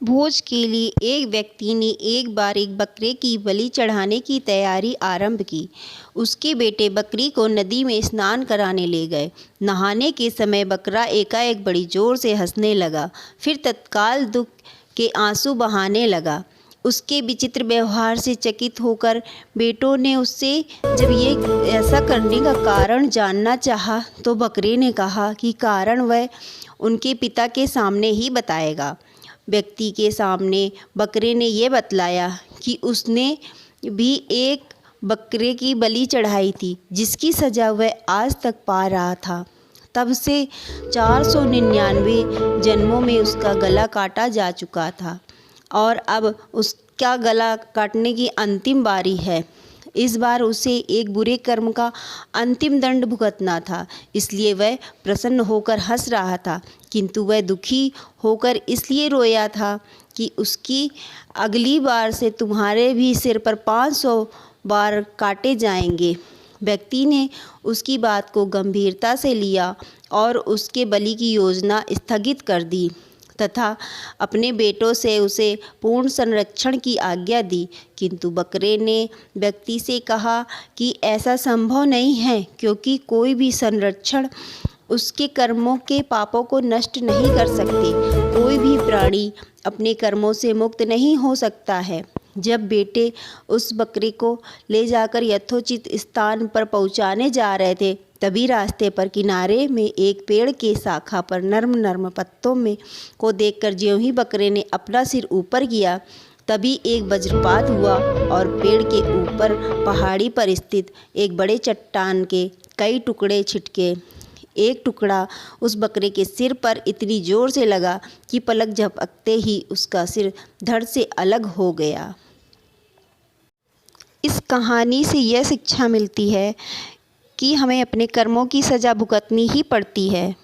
भोज के लिए एक व्यक्ति ने एक बार एक बकरे की बलि चढ़ाने की तैयारी आरंभ की। उसके बेटे बकरी को नदी में स्नान कराने ले गए। नहाने के समय बकरा एकाएक बड़ी जोर से हंसने लगा, फिर तत्काल दुख के आंसू बहाने लगा। उसके विचित्र व्यवहार से चकित होकर बेटों ने उससे जब ये ऐसा करने का कारण जानना चाहा, तो बकरे ने कहा कि कारण वह उनके पिता के सामने ही बताएगा। व्यक्ति के सामने बकरे ने ये बतलाया कि उसने भी एक बकरे की बलि चढ़ाई थी, जिसकी सज़ा वह आज तक पा रहा था। तब से 499 जन्मों में उसका गला काटा जा चुका था और अब उसका गला काटने की अंतिम बारी है। इस बार उसे एक बुरे कर्म का अंतिम दंड भुगतना था, इसलिए वह प्रसन्न होकर हंस रहा था, किंतु वह दुखी होकर इसलिए रोया था कि उसकी अगली बार से तुम्हारे भी सिर पर 500 बार काटे जाएंगे। व्यक्ति ने उसकी बात को गंभीरता से लिया और उसके बलि की योजना स्थगित कर दी तथा अपने बेटों से उसे पूर्ण संरक्षण की आज्ञा दी। किंतु बकरे ने व्यक्ति से कहा कि ऐसा संभव नहीं है, क्योंकि कोई भी संरक्षण उसके कर्मों के पापों को नष्ट नहीं कर सकते। कोई भी प्राणी अपने कर्मों से मुक्त नहीं हो सकता है। जब बेटे उस बकरे को ले जाकर यथोचित स्थान पर पहुंचाने जा रहे थे, तभी रास्ते पर किनारे में एक पेड़ के शाखा पर नर्म नर्म पत्तों में को देखकर ज्यों ही बकरे ने अपना सिर ऊपर किया, तभी एक वज्रपात हुआ और पेड़ के ऊपर पहाड़ी पर स्थित एक बड़े चट्टान के कई टुकड़े छिटके। एक टुकड़ा उस बकरे के सिर पर इतनी जोर से लगा कि पलक झपकते ही उसका सिर धड़ से अलग हो गया। इस कहानी से यह शिक्षा मिलती है कि हमें अपने कर्मों की सज़ा भुगतनी ही पड़ती है।